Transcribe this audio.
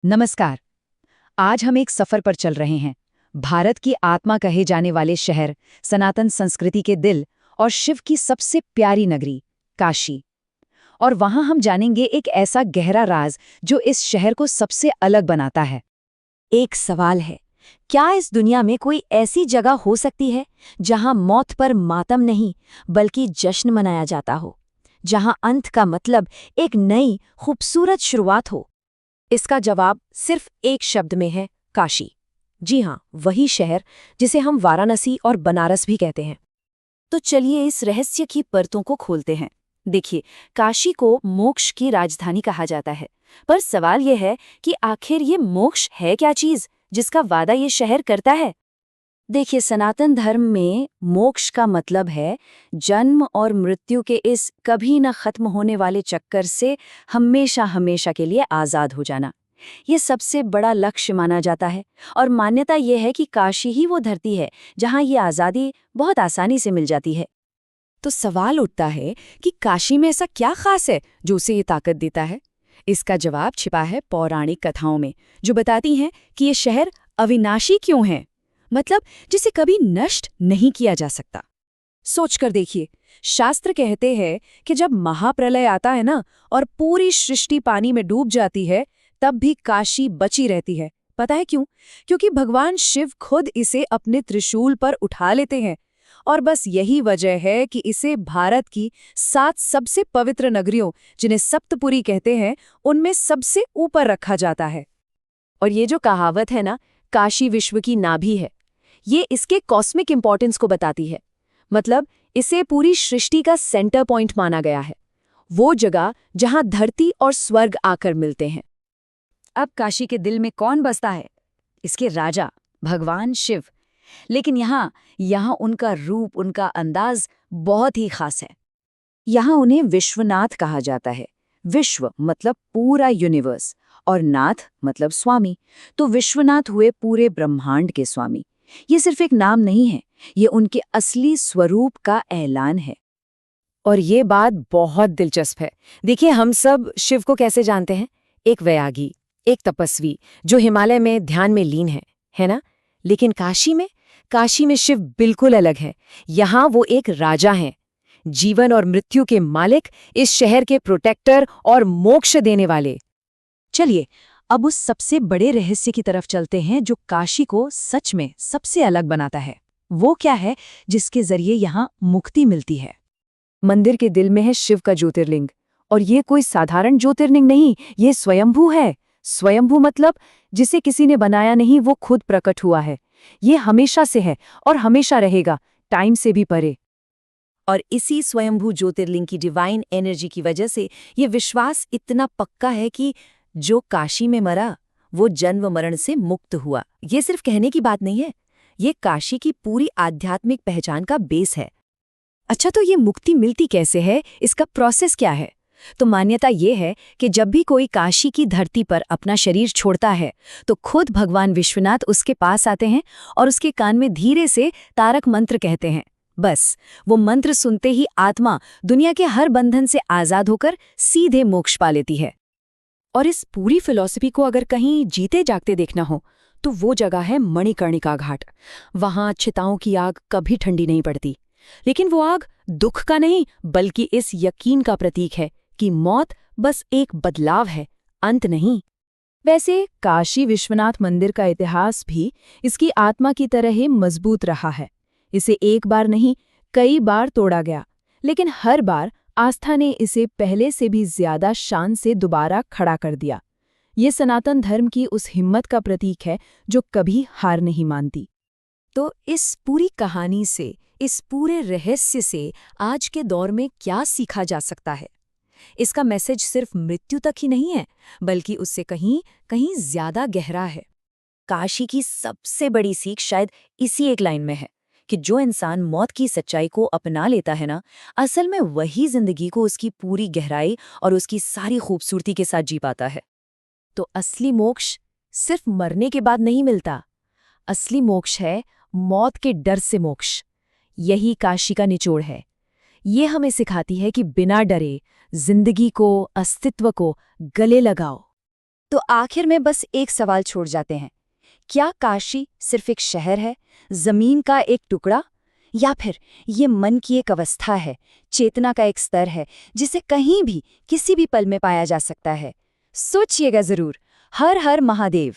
नमस्कार। आज हम एक सफर पर चल रहे हैं। भारत की आत्मा कहे जाने वाले शहर, सनातन संस्कृति के दिल और शिव की सबसे प्यारी नगरी, काशी। और वहां हम जानेंगे एक ऐसा गहरा राज जो इस शहर को सबसे अलग बनाता है। एक सवाल है, क्या इस दुनिया में कोई ऐसी जगह हो सकती है जहां मौत पर मातम नहीं बल्कि जश्न मनाया जाता हो, जहां अंत का मतलब एक नई खूबसूरत शुरुआत हो? इसका जवाब सिर्फ एक शब्द में है, काशी। जी हाँ, वही शहर जिसे हम वाराणसी और बनारस भी कहते हैं। तो चलिए इस रहस्य की परतों को खोलते हैं। देखिए, काशी को मोक्ष की राजधानी कहा जाता है, पर सवाल यह है कि आखिर ये मोक्ष है क्या चीज जिसका वादा ये शहर करता है? देखिए, सनातन धर्म में मोक्ष का मतलब है जन्म और मृत्यु के इस कभी न खत्म होने वाले चक्कर से हमेशा हमेशा के लिए आजाद हो जाना। ये सबसे बड़ा लक्ष्य माना जाता है, और मान्यता यह है कि काशी ही वो धरती है जहां ये आज़ादी बहुत आसानी से मिल जाती है। तो सवाल उठता है कि काशी में ऐसा क्या खास है जो उसे ये ताकत देता है? इसका जवाब छिपा है पौराणिक कथाओं में, जो बताती हैं कि ये शहर अविनाशी क्यों है, मतलब जिसे कभी नष्ट नहीं किया जा सकता। सोचकर देखिए, शास्त्र कहते हैं कि जब महाप्रलय आता है ना और पूरी सृष्टि पानी में डूब जाती है, तब भी काशी बची रहती है। पता है क्यों? क्योंकि भगवान शिव खुद इसे अपने त्रिशूल पर उठा लेते हैं। और बस यही वजह है कि इसे भारत की 7 सबसे पवित्र नगरियों, जिन्हें सप्तपुरी कहते हैं, उनमें सबसे ऊपर रखा जाता है। और ये जो कहावत है ना, काशी विश्व की नाभि है, ये इसके कॉस्मिक इंपॉर्टेंस को बताती है। मतलब इसे पूरी सृष्टि का सेंटर पॉइंट माना गया है, वो जगह जहां धरती और स्वर्ग आकर मिलते हैं। अब काशी के दिल में कौन बसता है? इसके राजा भगवान शिव। लेकिन यहाँ उनका रूप, उनका अंदाज बहुत ही खास है। यहाँ उन्हें विश्वनाथ कहा जाता है। विश्व मतलब पूरा यूनिवर्स, और नाथ मतलब स्वामी। तो विश्वनाथ हुए पूरे ब्रह्मांड के स्वामी। ये सिर्फ एक नाम नहीं है, ये उनके असली स्वरूप का ऐलान है। और ये बात बहुत दिलचस्प है। देखिए, हम सब शिव को कैसे जानते हैं? एक वैरागी, एक तपस्वी जो हिमालय में ध्यान में लीन है ना? लेकिन काशी में शिव बिल्कुल अलग है। यहाँ वो एक राजा हैं, जीवन और मृत्यु के मालिक, इस शहर के प्रोटेक्टर और मोक्ष देने वाले। चलिए, अब उस सबसे बड़े रहस्य की तरफ चलते हैं जो काशी को सच में सबसे अलग बनाता है। वो क्या है जिसके जरिए यहाँ मुक्ति मिलती है? मंदिर के दिल में है शिव का ज्योतिर्लिंग, और ये कोई साधारण ज्योतिर्लिंग नहीं, ये स्वयंभू है। स्वयंभू मतलब जिसे किसी ने बनाया नहीं, वो खुद प्रकट हुआ है। ये हमेशा से है और हमेशा रहेगा, टाइम से भी परे। और इसी स्वयंभू ज्योतिर्लिंग की डिवाइन एनर्जी की वजह से ये विश्वास इतना पक्का है कि जो काशी में मरा, वो जन्म मरण से मुक्त हुआ। ये सिर्फ कहने की बात नहीं है, ये काशी की पूरी आध्यात्मिक पहचान का बेस है। अच्छा, तो ये मुक्ति मिलती कैसे है? इसका प्रोसेस क्या है? तो मान्यता ये है कि जब भी कोई काशी की धरती पर अपना शरीर छोड़ता है, तो खुद भगवान विश्वनाथ उसके पास आते हैं और उसके कान में धीरे से तारक मंत्र कहते हैं। बस वो मंत्र सुनते ही आत्मा दुनिया के हर बंधन से आजाद होकर सीधे मोक्ष पा लेती है। और इस पूरी फिलॉसफी को अगर कहीं जीते जागते देखना हो, तो वो जगह है मणिकर्णिका घाट। वहां चिताओं की आग कभी ठंडी नहीं पड़ती, लेकिन वो आग दुख का नहीं बल्कि इस यकीन का प्रतीक है कि मौत बस एक बदलाव है, अंत नहीं। वैसे काशी विश्वनाथ मंदिर का इतिहास भी इसकी आत्मा की तरह ही मजबूत रहा है। इसे एक बार नहीं, कई बार तोड़ा गया, लेकिन हर बार आस्था ने इसे पहले से भी ज्यादा शान से दोबारा खड़ा कर दिया। ये सनातन धर्म की उस हिम्मत का प्रतीक है जो कभी हार नहीं मानती। तो इस पूरी कहानी से, इस पूरे रहस्य से आज के दौर में क्या सीखा जा सकता है? इसका मैसेज सिर्फ मृत्यु तक ही नहीं है, बल्कि उससे कहीं कहीं ज्यादा गहरा है। काशी की सबसे बड़ी सीख शायद इसी एक लाइन में है कि जो इंसान मौत की सच्चाई को अपना लेता है ना, असल में वही जिंदगी को उसकी पूरी गहराई और उसकी सारी खूबसूरती के साथ जी पाता है। तो असली मोक्ष सिर्फ मरने के बाद नहीं मिलता। असली मोक्ष है मौत के डर से मोक्ष। यही काशी का निचोड़ है। ये हमें सिखाती है कि बिना डरे जिंदगी को, अस्तित्व को गले लगाओ। तो आखिर में बस एक सवाल छोड़ जाते हैं, क्या काशी सिर्फ एक शहर है, जमीन का एक टुकड़ा, या फिर ये मन की एक अवस्था है, चेतना का एक स्तर है जिसे कहीं भी किसी भी पल में पाया जा सकता है? सोचिएगा जरूर। हर हर महादेव।